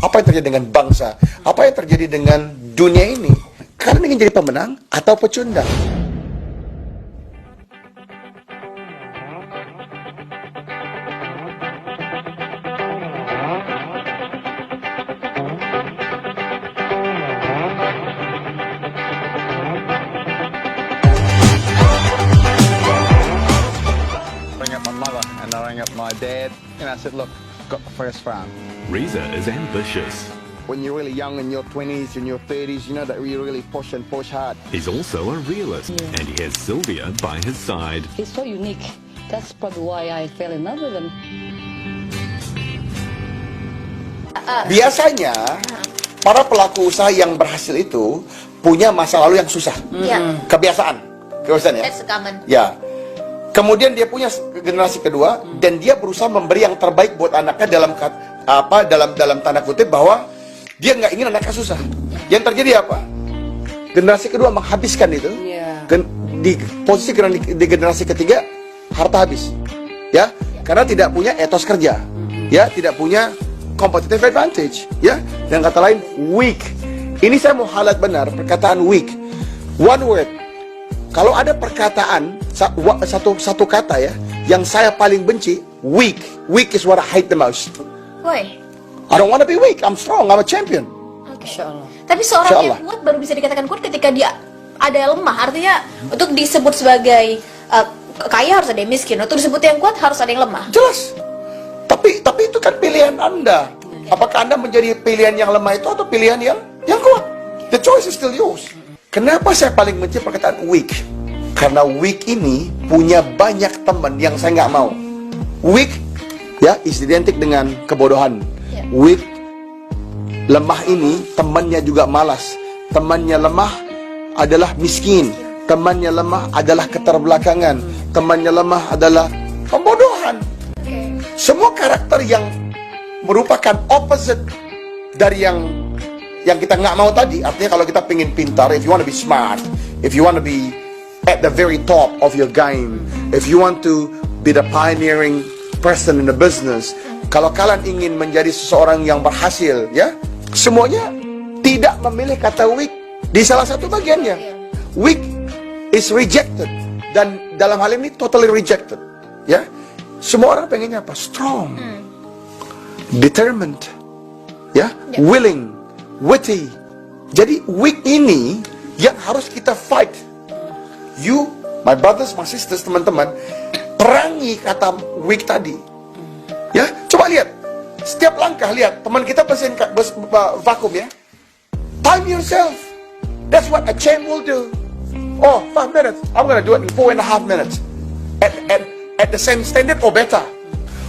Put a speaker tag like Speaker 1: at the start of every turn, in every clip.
Speaker 1: Apa yang terjadi dengan bangsa? Apa yang terjadi dengan dunia ini? Kalian ingin jadi pemenang atau pecundang?
Speaker 2: Rang up my mother and I rang up my dad and I said, look, got the first round.
Speaker 3: Reza is ambitious.
Speaker 2: When you're really young in your 20s and your 30s, you know that you're really push and push hard.
Speaker 3: He's also a realist, and he has Sylvia by his side.
Speaker 4: He's so unique. That's probably why I fell in love with him.
Speaker 1: Biasanya para pelaku usaha yang berhasil itu punya masa lalu yang susah. Kebiasaan ya.
Speaker 5: That's common.
Speaker 1: Ya. Kemudian dia punya generasi kedua dan dia berusaha memberi yang terbaik buat anaknya dalam tanda kutip bahwa dia nggak ingin anaknya susah. Yang terjadi apa? Generasi kedua menghabiskan itu. Di posisi di generasi ketiga harta habis. Ya, karena tidak punya etos kerja. Ya, tidak punya competitive advantage. Ya, dengan kata lain weak. Ini saya mau highlight benar perkataan weak. One word. Kalau ada perkataan satu kata ya yang saya paling benci, weak. Weak is what I hate the most.
Speaker 5: Why?
Speaker 1: I don't want to be weak. I'm strong. I'm a champion.
Speaker 4: Insyaallah.
Speaker 5: Tapi seorang yang kuat baru bisa dikatakan kuat ketika dia ada yang lemah. Artinya untuk disebut sebagai kaya harus ada yang miskin. Untuk disebut yang kuat harus ada yang lemah.
Speaker 1: Jelas. Tapi itu kan pilihan Anda. Apakah Anda menjadi pilihan yang lemah itu atau pilihan yang kuat? The choice is still yours. Kenapa saya paling benci perkataan weak? Karena weak ini punya banyak teman yang saya nggak mau. Weak ya is identik dengan kebodohan. Weak, lemah ini temannya juga malas. Temannya lemah adalah miskin. Temannya lemah adalah keterbelakangan. Temannya lemah adalah pembodohan. Semua karakter yang merupakan opposite dari yang kita nggak mau tadi. Artinya kalau kita pengen pintar, if you want to be smart, if you want to be at the very top of your game, if you want to be the pioneering person in the business, kalau kalian ingin menjadi seseorang yang berhasil, ya, semuanya tidak memilih kata weak di salah satu bagiannya. Weak is rejected, dan dalam hal ini totally rejected, ya. Semua orang pengennya apa? Strong, determined, ya, willing, witty. Jadi weak ini yang harus kita fight. You, my brothers, my sisters, teman-teman, perangi kata weak tadi. Ya, coba lihat. Setiap langkah lihat teman kita pesen vakum ya. Time yourself. That's what a champ will do. Oh, 5 minutes. I'm gonna do it in 4.5 minutes. At the same standard or better.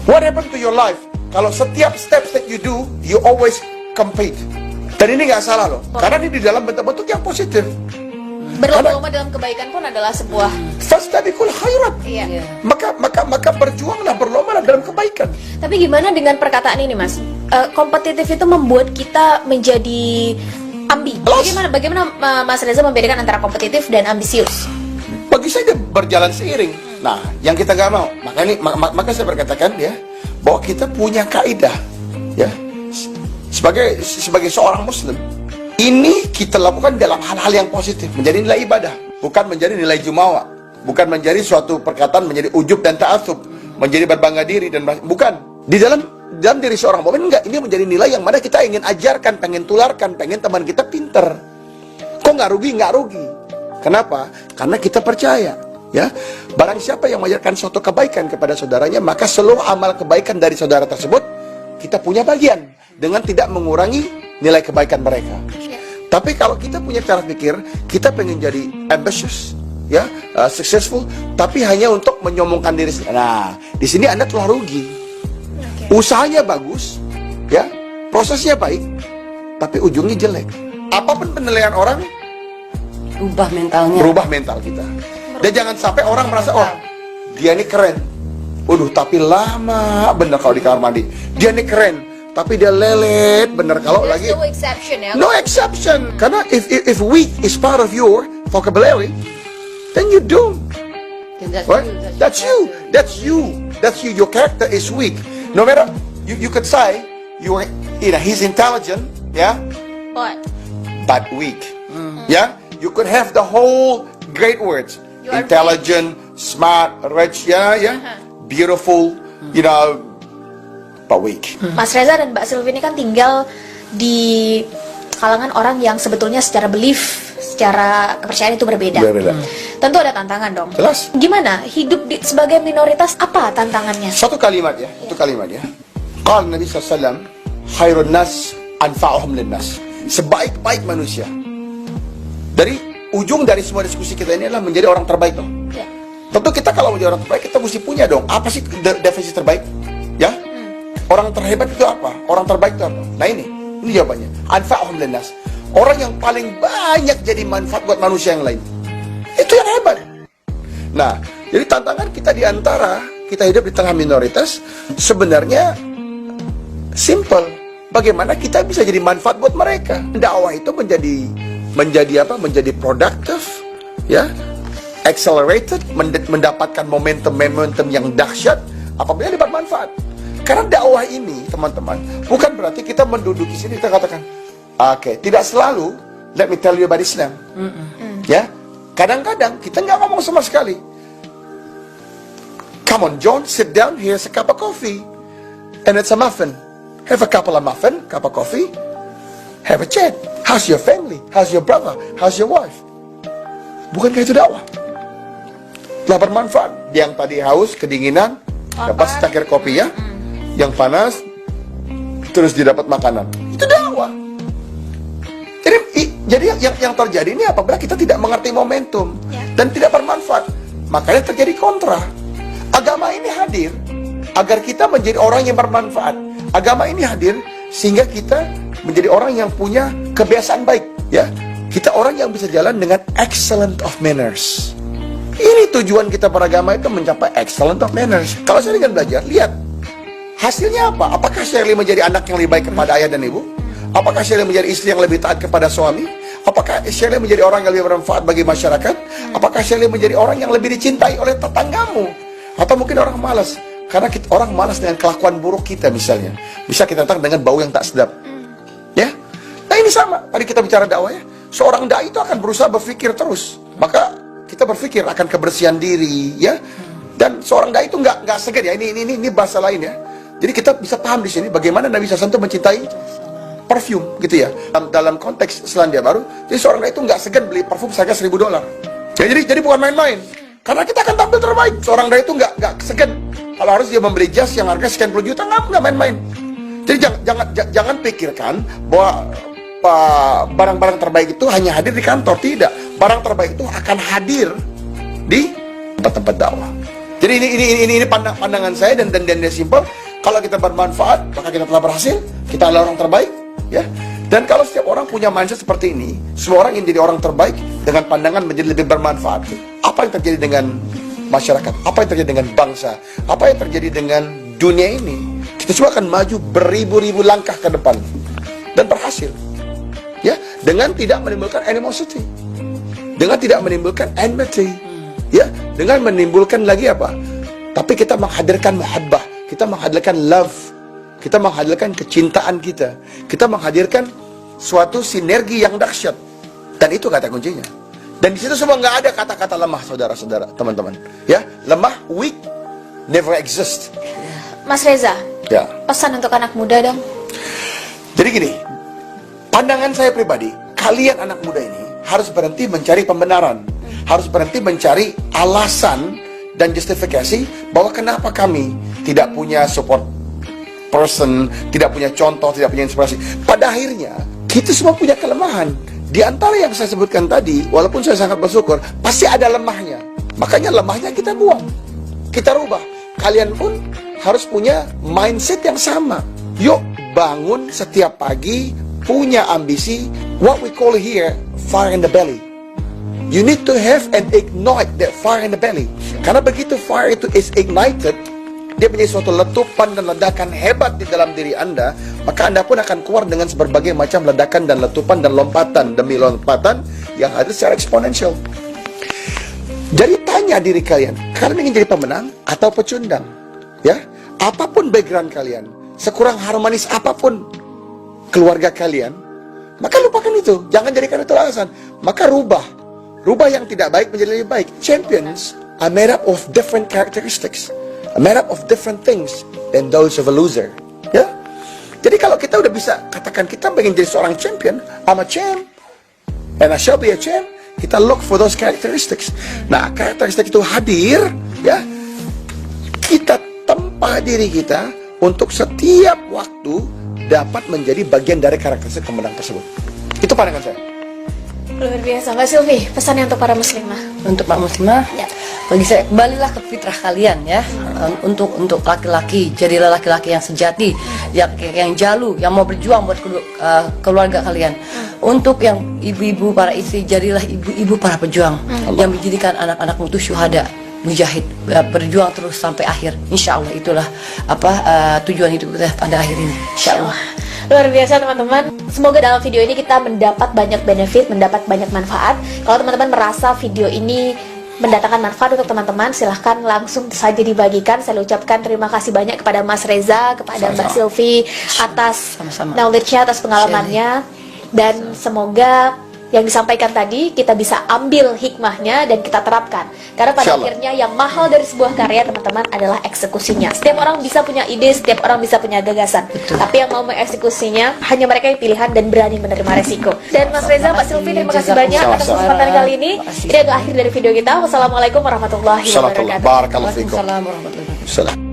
Speaker 1: What happened to your life? Kalau setiap steps that you do, you always compete. Dan ini nggak salah loh. Karena ini di dalam bentuk-bentuk yang positif.
Speaker 5: Berlomba-lomba dalam kebaikan pun adalah sebuah
Speaker 1: fastabiqul khairat.
Speaker 5: Iya.
Speaker 1: Maka berjuanglah, berlomba dalam kebaikan.
Speaker 5: Tapi gimana dengan perkataan ini, Mas? Kompetitif itu membuat kita menjadi ambi. Bagaimana Mas Reza membedakan antara kompetitif dan ambisius?
Speaker 1: Bagi saya berjalan seiring. Nah, yang kita nggak mau, maka saya berkatakan ya bahwa kita punya kaidah ya sebagai seorang Muslim. Ini kita lakukan dalam hal-hal yang positif, menjadi nilai ibadah, bukan menjadi nilai jumawa, bukan menjadi suatu perkataan menjadi ujub dan ta'atsub, menjadi berbangga diri dan bukan. Di dalam diri seorang mukmin enggak, ini menjadi nilai yang mana kita ingin ajarkan, pengen tularkan, pengen teman kita pinter. Kok nggak rugi? Nggak rugi. Kenapa? Karena kita percaya, ya. Barang siapa yang mengajarkan suatu kebaikan kepada saudaranya, maka seluruh amal kebaikan dari saudara tersebut kita punya bagian dengan tidak mengurangi nilai kebaikan mereka. Tapi kalau kita punya cara pikir, kita pengen jadi ambitious, ya, successful, tapi hanya untuk menyombongkan diri sendiri. Nah, di sini Anda telah rugi. Usahanya bagus, ya, prosesnya baik, tapi ujungnya jelek. Apapun penilaian orang,
Speaker 4: Berubah
Speaker 1: mental kita. Dan jangan sampai orang merasa, oh, dia ini keren. Waduh, tapi lama bener kalau di kamar mandi. Dia ini keren, tapi dia lelet bener kalau lagi.
Speaker 5: No exception ya.
Speaker 1: No exception. Karena if weak is part of your vocabulary, then you doomed. Right? That's you. Your character is weak. No matter you could say he's intelligent, yeah, but weak. Yeah, you could have the whole great words,
Speaker 5: You are
Speaker 1: intelligent, smart, rich, beautiful, but weak.
Speaker 5: Mas Reza dan Mbak Sylvie ini kan tinggal di kalangan orang yang sebetulnya secara belief, secara kepercayaan itu berbeda.
Speaker 1: Berbeda.
Speaker 5: Tentu ada tantangan dong.
Speaker 1: Jelas.
Speaker 5: Gimana hidup sebagai minoritas, apa tantangannya?
Speaker 1: Satu kalimat ya. Qala Nabi SAW, khairun nas anfa'uhum linnas. Sebaik-baik manusia. Dari ujung dari semua diskusi kita ini adalah menjadi orang terbaik dong.
Speaker 5: Ya.
Speaker 1: Tentu kita kalau menjadi orang terbaik, kita mesti punya dong. Apa sih definisi terbaik? Ya? Orang terhebat itu apa? Orang terbaik itu apa? Nah ini jawabannya. Anfa'uhum linnas. Orang yang paling banyak jadi manfaat buat manusia yang lain. Itu yang hebat. Nah, jadi tantangan kita di antara kita hidup di tengah minoritas sebenarnya simple. Bagaimana kita bisa jadi manfaat buat mereka? Dakwah itu menjadi produktif, ya, accelerated, mendapatkan momentum yang dahsyat apabila dia bermanfaat. Karena dakwah ini, teman-teman, bukan berarti kita menduduki sini kita katakan, oke, tidak selalu. Let me tell you about Islam. Ya, kadang-kadang kita nggak ngomong sama sekali. Come on, John, sit down. Here's a cup of coffee, and it's a muffin. Have a couple of muffin, cup of coffee. Have a chat. How's your family? How's your brother? How's your wife? Bukankah itu dakwah? Telah bermanfaat. Yang tadi haus, kedinginan, dapat secangkir kopi ya. Yang panas, terus didapat makanan. Itu dakwah. Jadi yang terjadi ini apabila kita tidak mengerti momentum dan tidak bermanfaat, makanya terjadi kontra. Agama ini hadir agar kita menjadi orang yang bermanfaat. Agama ini hadir sehingga kita menjadi orang yang punya kebiasaan baik, ya. Kita orang yang bisa jalan dengan excellent of manners. Ini tujuan kita beragama itu mencapai excellent of manners. Kalau saya dengan belajar, lihat hasilnya apa? Apakah Shirley menjadi anak yang lebih baik kepada ayah dan ibu? Apakah Shirley menjadi istri yang lebih taat kepada suami? Apakah Shirley menjadi orang yang lebih bermanfaat bagi masyarakat? Apakah Shirley menjadi orang yang lebih dicintai oleh tetanggamu? Atau mungkin orang malas? Karena orang malas dengan kelakuan buruk kita misalnya. Bisa kita datang dengan bau yang tak sedap. Ya? Nah ini sama. Tadi kita bicara dakwah ya. Seorang dai itu akan berusaha berpikir terus. Maka kita berpikir akan kebersihan diri, ya. Dan seorang dai itu nggak segan ya. Ini bahasa lain ya. Jadi kita bisa paham di sini bagaimana Nabi SAW itu mencintai parfum gitu ya. Dalam konteks Selandia Baru, jadi seorang dai itu nggak segan beli parfum seharga $1.000. Ya, jadi bukan main-main. Karena kita akan tampil terbaik. Seorang dai itu nggak segan. Kalau harus dia membeli jas yang harga sekian puluh juta, nggak main-main. Jadi jangan pikirkan bahwa barang-barang terbaik itu hanya hadir di kantor. Tidak. Barang terbaik itu akan hadir di tempat-tempat dakwah. Jadi ini pandangan saya dan simple. Kalau kita bermanfaat, maka kita telah berhasil. Kita adalah orang terbaik, ya. Dan kalau setiap orang punya mindset seperti ini, semua orang ingin jadi orang terbaik dengan pandangan menjadi lebih bermanfaat. Apa yang terjadi dengan masyarakat? Apa yang terjadi dengan bangsa? Apa yang terjadi dengan dunia ini? Kita semua akan maju beribu-ribu langkah ke depan dan berhasil, ya, dengan tidak menimbulkan animosity, dengan tidak menimbulkan enmity, ya, dengan menimbulkan lagi apa? Tapi kita menghadirkan mahabbah, kita menghadirkan love, kita menghadirkan kecintaan kita menghadirkan suatu sinergi yang dahsyat, dan itu kata kuncinya. Dan di situ semua nggak ada kata-kata lemah, saudara-saudara, teman-teman, ya, lemah, weak, never exist.
Speaker 5: Mas Reza,
Speaker 1: ya.
Speaker 5: Pesan untuk anak muda dong.
Speaker 1: Jadi gini, pandangan saya pribadi, kalian anak muda ini harus berhenti mencari pembenaran, harus berhenti mencari alasan dan justifikasi bahwa kenapa kami tidak punya support person, tidak punya contoh, tidak punya inspirasi. Pada akhirnya, kita semua punya kelemahan. Di antara yang saya sebutkan tadi, walaupun saya sangat bersyukur, pasti ada lemahnya. Makanya lemahnya kita buang, kita rubah. Kalian pun harus punya mindset yang sama. Yuk bangun setiap pagi, punya ambisi, what we call here, fire in the belly. You need to have and ignite that fire in the belly. Karena begitu fire itu is ignited, dia punya suatu letupan dan ledakan hebat di dalam diri Anda, maka Anda pun akan keluar dengan berbagai macam ledakan dan letupan dan lompatan demi lompatan yang ada secara eksponensial. Jadi tanya diri kalian ingin jadi pemenang atau pecundang? Ya, apapun background kalian, sekurang harmonis apapun keluarga kalian, maka lupakan itu. Jangan jadikan itu alasan. Maka rubah yang tidak baik menjadi lebih baik. Champions are made up of different characteristics, are made up of different things than those of a loser. Ya. Jadi kalau kita udah bisa katakan kita pengen jadi seorang champion, I'm a champ, and I shall be a champ. Kita look for those characteristics. Nah, karakteristik itu hadir, ya. Kita tempa diri kita untuk setiap waktu dapat menjadi bagian dari karakteristik pemenang tersebut. Itu pandangan saya.
Speaker 5: Luar biasa, Mbak Sylvie. Pesannya untuk para muslimah.
Speaker 4: Untuk Pak Muslimah,
Speaker 5: Ya.
Speaker 4: bagi saya kembalilah ke fitrah kalian ya. Untuk laki-laki, jadilah laki-laki yang sejati, yang jalu, yang mau berjuang buat keluarga kalian. Untuk yang ibu-ibu para istri, jadilah ibu-ibu para pejuang yang menjadikan anak-anakmu itu syuhada, mujahid, berjuang terus sampai akhir. Insya Allah itulah tujuan hidup kita pada akhir ini. Insya Allah.
Speaker 5: Luar biasa teman-teman. Semoga dalam video ini kita mendapat banyak benefit, mendapat banyak manfaat. Kalau teman-teman merasa video ini mendatangkan manfaat untuk teman-teman, silahkan langsung saja dibagikan. Saya ucapkan terima kasih banyak kepada Mas Reza, kepada Mbak Sylvie atas knowledge-nya, atas pengalamannya. Dan semoga yang disampaikan tadi kita bisa ambil hikmahnya dan kita terapkan. Karena pada akhirnya yang mahal dari sebuah karya teman-teman adalah eksekusinya. Setiap orang bisa punya ide, setiap orang bisa punya gagasan. Tapi yang mau mengeksekusinya hanya mereka yang pilihan dan berani menerima resiko. Dan Mas Reza, Mbak Sylvie, terima kasih banyak atas kesempatan kali ini. Ini adalah akhir dari video kita. Wassalamualaikum warahmatullahi wabarakatuh.
Speaker 1: Barakallahu fikum.
Speaker 4: Waalaikumsalam warahmatullahi wabarakatuh.
Speaker 1: Salam.